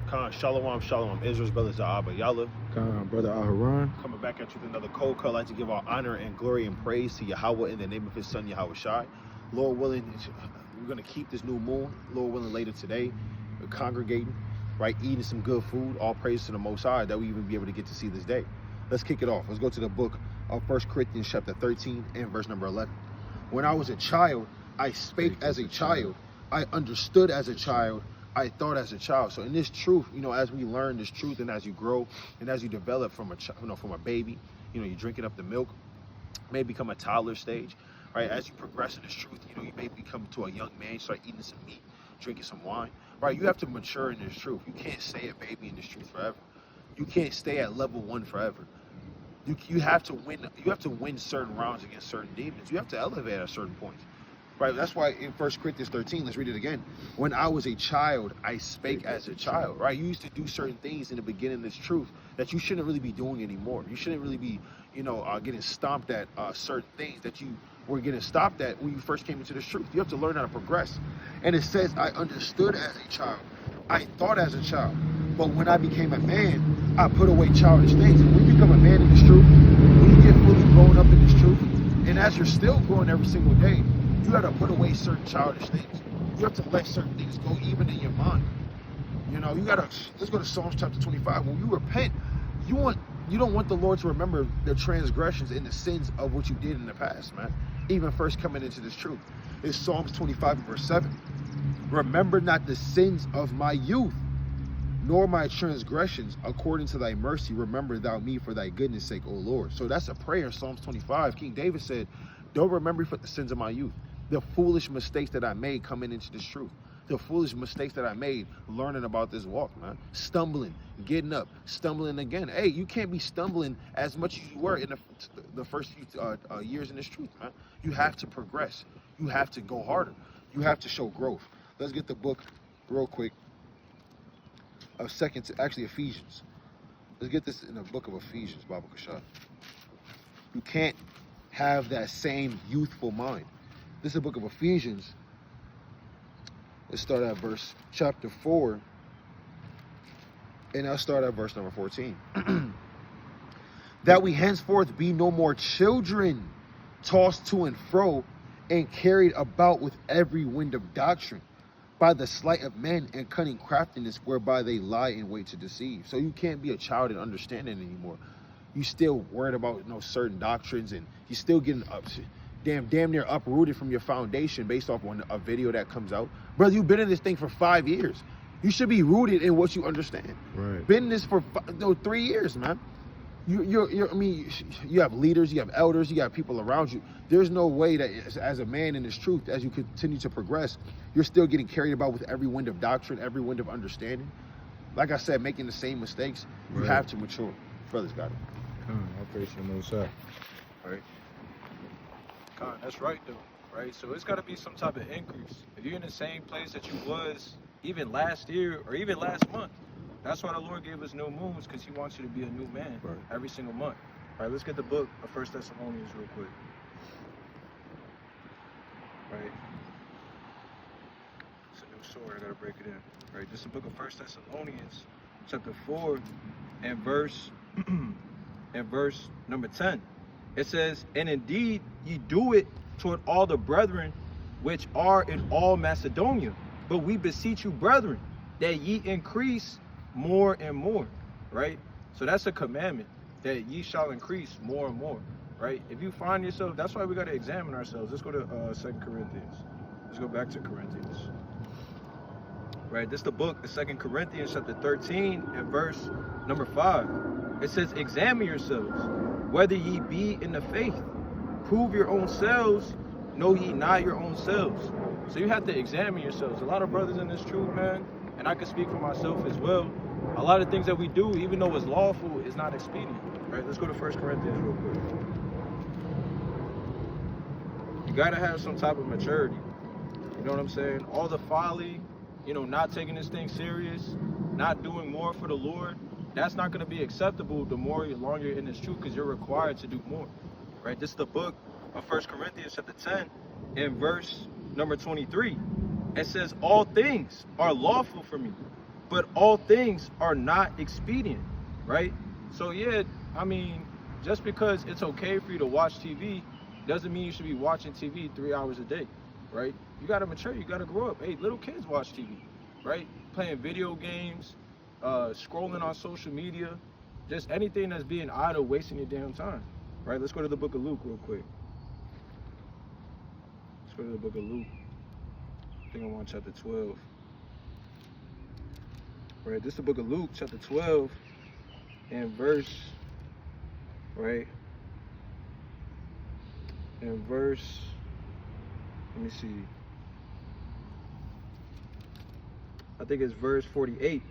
Khan, Shalom, Shalom, Israel's brother Zahaba Yallah. Khan, brother Aharon. Coming back at you with another cold call. I'd like to give our honor and glory and praise to Yahweh in the name of his son, Yahweh Shai. Lord willing, we're going to keep this new moon. Lord willing, later today, we're congregating, right, eating some good food. All praise to the Most High that we even be able to get to see this day. Let's kick it off. Let's go to the book of 1 Corinthians chapter 13 and verse number 11. When I was a child, I spake as a child. I understood as a child. I thought as a child. So in this truth, as we learn this truth and as you grow and as you develop from a baby, you're drinking up the milk, may become a toddler stage, right? As you progress in this truth, you may become to a young man, start eating some meat, drinking some wine, right? You have to mature in this truth. You can't stay a baby in this truth forever. You can't stay at level 1 forever. You have to win. You have to win certain rounds against certain demons. You have to elevate at certain points. Right, that's why in 1 Corinthians 13, let's read it again. When I was a child, I spake as a child, right? You used to do certain things in the beginning of this truth that you shouldn't really be doing anymore. You shouldn't really be, getting stomped at certain things that you were getting stopped at when you first came into this truth. You have to learn how to progress. And it says, I understood as a child. I thought as a child. But when I became a man, I put away childish things. And when you become a man in this truth, when you get fully grown up in this truth, and as you're still growing every single day, you got to put away certain childish things. You have to let certain things go, even in your mind. Let's go to Psalms chapter 25. When you repent, you don't want the Lord to remember the transgressions and the sins of what you did in the past, man. Even first coming into this truth. It's Psalms 25 verse 7. Remember not the sins of my youth, nor my transgressions. According to thy mercy, remember thou me for thy goodness sake, O Lord. So that's a prayer in Psalms 25. King David said, don't remember me for the sins of my youth. The foolish mistakes that I made coming into this truth. The foolish mistakes that I made learning about this walk, man. Stumbling, getting up, stumbling again. Hey, you can't be stumbling as much as you were in the first few years in this truth, man. You have to progress. You have to go harder. You have to show growth. Let's get the book real quick of Ephesians. Let's get this in the book of Ephesians, Baba Kashad. You can't have that same youthful mind. This is the book of Ephesians. Let's start at chapter 4, and I'll start at verse number 14. That we henceforth be no more children, tossed to and fro, and carried about with every wind of doctrine, by the sleight of men and cunning craftiness, whereby they lie in wait to deceive. So you can't be a child in understanding anymore. You still worried about certain doctrines, and you still getting damn near uprooted from your foundation based off on a video that comes out. Brother, you've been in this thing for 5 years. You should be rooted in what you understand. Right. Been in this for 3 years, man. You have leaders, you have elders, you got people around you. There's no way that as a man in this truth, as you continue to progress, you're still getting carried about with every wind of doctrine, every wind of understanding. Like I said, making the same mistakes. You have to mature. Brothers got it. I appreciate you, Most High. Right. God, that's right though, right? So it's got to be some type of increase. If you're in the same place that you was even last year or even last month, that's why the Lord gave us new moons, because he wants you to be a new man every single month. All right, let's get the book of 1 Thessalonians real quick. Right. It's a new story, I gotta break it in. Right, this is the book of 1 Thessalonians, chapter 4, and verse number 10. It says, and indeed ye do it toward all the brethren which are in all Macedonia. But we beseech you, brethren, that ye increase more and more. Right? So that's a commandment, that ye shall increase more and more. Right? If you find yourself, that's why we got to examine ourselves. Let's go to 2 Corinthians. Let's go back to Corinthians. Right? This is the book of 2 Corinthians chapter 13 and verse number 5. It says, examine yourselves, whether ye be in the faith. Prove your own selves, know ye not your own selves. So you have to examine yourselves. A lot of brothers in this truth, man, and I can speak for myself as well. A lot of things that we do, even though it's lawful, is not expedient. Right? Let's go to 1 Corinthians real quick. You gotta have some type of maturity. You know what I'm saying? All the folly, not taking this thing serious, not doing more for the Lord, that's not going to be acceptable the longer you're in this truth, because you're required to do more. Right? This is the book of 1 Corinthians chapter 10 and verse number 23. It says, all things are lawful for me, but all things are not expedient, right? So yeah, I mean, just because it's okay for you to watch TV doesn't mean you should be watching TV 3 hours a day, right? You gotta mature, you gotta grow up. Hey, little kids watch TV, right? Playing video games, scrolling on social media, just anything that's being idle, wasting your damn time, right? Let's go to the book of Luke real quick. Let's go to the book of Luke. I think I'm on chapter 12. Right, this is the book of Luke, chapter 12, and verse, right? And verse, let me see. I think it's verse 48.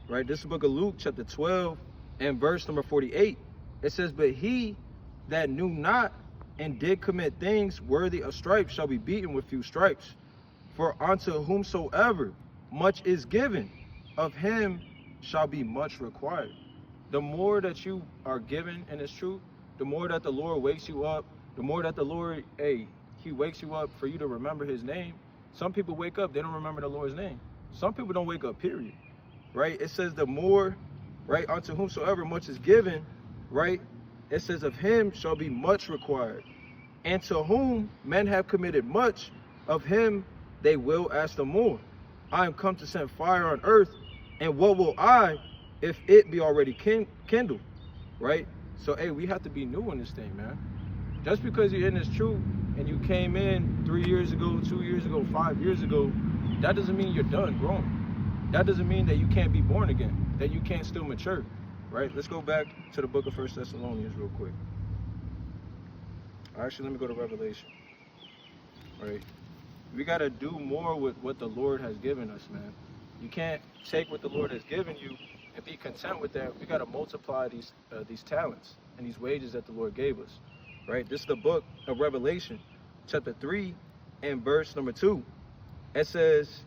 Right, this is the book of Luke, chapter 12, and verse number 48. It says, but he that knew not and did commit things worthy of stripes shall be beaten with few stripes. For unto whomsoever much is given, of him shall be much required. The more that you are given in this truth, the more that the Lord wakes you up, the more that the Lord, he wakes you up for you to remember his name. Some people wake up, they don't remember the Lord's name. Some people don't wake up, period. Right? It says the more, right, unto whomsoever much is given, right? It says of him shall be much required. And to whom men have committed much, of him they will ask the more. I am come to send fire on earth, and what will I if it be already kindled, right? So, hey, we have to be new in this thing, man. Just because you're in this truth and you came in 3 years ago, 2 years ago, 5 years ago, that doesn't mean you're done growing. That doesn't mean that you can't be born again, that you can't still mature, right? Let's go back to the book of 1 Thessalonians real quick. Actually, let me go to Revelation, right? We got to do more with what the Lord has given us, man. You can't take what the Lord has given you and be content with that. We got to multiply these talents and these wages that the Lord gave us, right? This is the book of Revelation, chapter 3 and verse number 2. It says,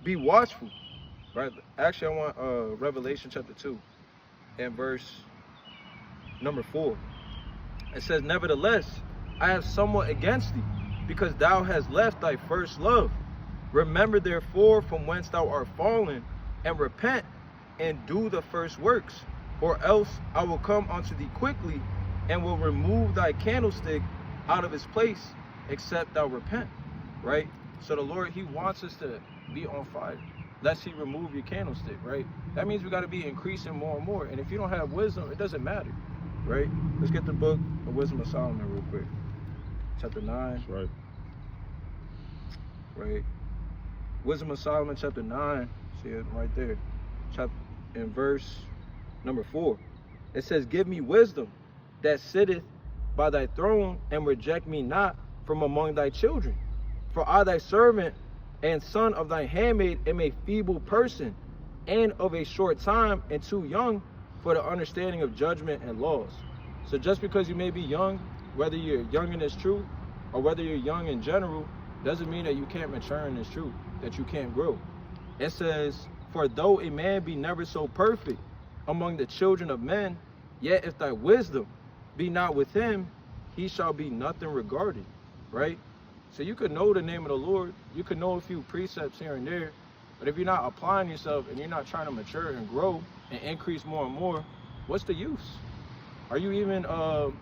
be watchful, right? Actually, I want Revelation chapter 2 and verse number 4. It says, nevertheless, I have somewhat against thee, because thou hast left thy first love. Remember therefore from whence thou art fallen, and repent, and do the first works, or else I will come unto thee quickly, and will remove thy candlestick out of its place, except thou repent, right? So the Lord, he wants us to be on fire, lest he remove your candlestick, right? That means we got to be increasing more and more, and if you don't have wisdom, it doesn't matter, right? Let's get the book of Wisdom of Solomon real quick. Chapter 9. That's right. Right. Wisdom of Solomon, chapter 9. See it right there. In verse number 4. It says, give me wisdom that sitteth by thy throne, and reject me not from among thy children. For I thy servant and son of thy handmaid am a feeble person, and of a short time, and too young for the understanding of judgment and laws. So just because you may be young, whether you're young in this truth or whether you're young in general, doesn't mean that you can't mature in this truth, that you can't grow. It says, for though a man be never so perfect among the children of men, yet if thy wisdom be not with him, he shall be nothing regarded, right? So you could know the name of the Lord, you could know a few precepts here and there, but if you're not applying yourself and you're not trying to mature and grow and increase more and more, what's the use? Are you even, Are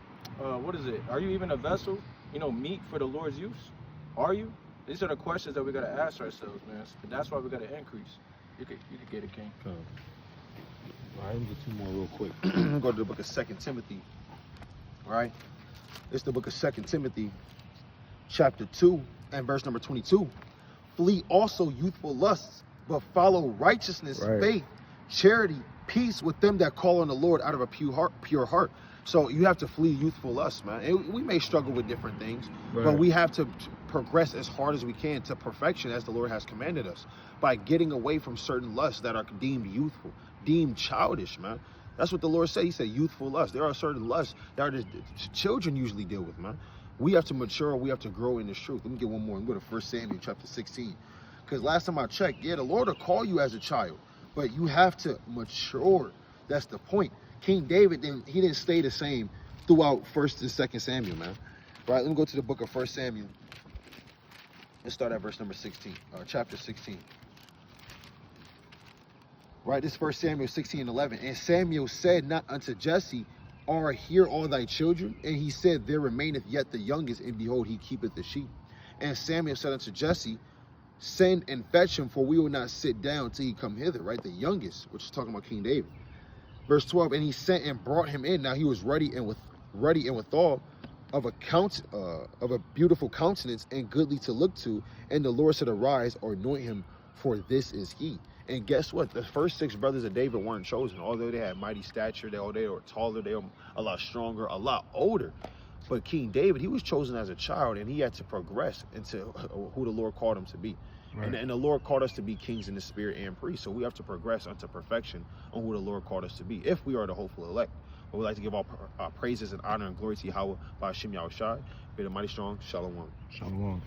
you even a vessel, meat for the Lord's use? Are you? These are the questions that we got to ask ourselves, man. And that's why we got to increase. You could get it, King. Okay. All right, let me get two more real quick. I'm going to go to the book of 2 Timothy, right? It's the book of 2 Timothy, chapter 2 and verse number 22. Flee also youthful lusts, but follow righteousness, faith, charity, peace with them that call on the Lord out of a pure heart. So you have to flee youthful lusts, man. And we may struggle with different things, but we have to progress as hard as we can to perfection as the Lord has commanded us by getting away from certain lusts that are deemed youthful, deemed childish, man. That's what the Lord said. He said youthful lusts. There are certain lusts that the children usually deal with, man. We have to mature. We have to grow in this truth. Let me get one more. I'm going to 1 Samuel chapter 16. Because last time I checked, the Lord will call you as a child, but you have to mature. That's the point. King David, he didn't stay the same throughout 1st and 2nd Samuel, man. Right, let me go to the book of 1 Samuel. Let's start at verse number 16, chapter 16. Right, this is 1 Samuel 16:11. And Samuel said not unto Jesse, are here all thy children? And he said, there remaineth yet the youngest, and behold, he keepeth the sheep. And Samuel said unto Jesse, send and fetch him, for we will not sit down till he come hither. Right, the youngest, which is talking about King David. Verse 12, and he sent and brought him in. Now he was ready and withal of a beautiful countenance and goodly to look to. And the Lord said, arise, or anoint him, for this is he. And guess what? The first 6 brothers of David weren't chosen. Although they had mighty stature, they were taller, they were a lot stronger, a lot older. But King David, he was chosen as a child, and he had to progress into who the Lord called him to be. Right. And the Lord called us to be kings in the spirit and priests. So we have to progress unto perfection on who the Lord called us to be, if we are the hopeful elect. But we'd like to give all praises and honor and glory to Yahweh by Hashem Yahushai. Be the mighty strong. Shalom. Shalom.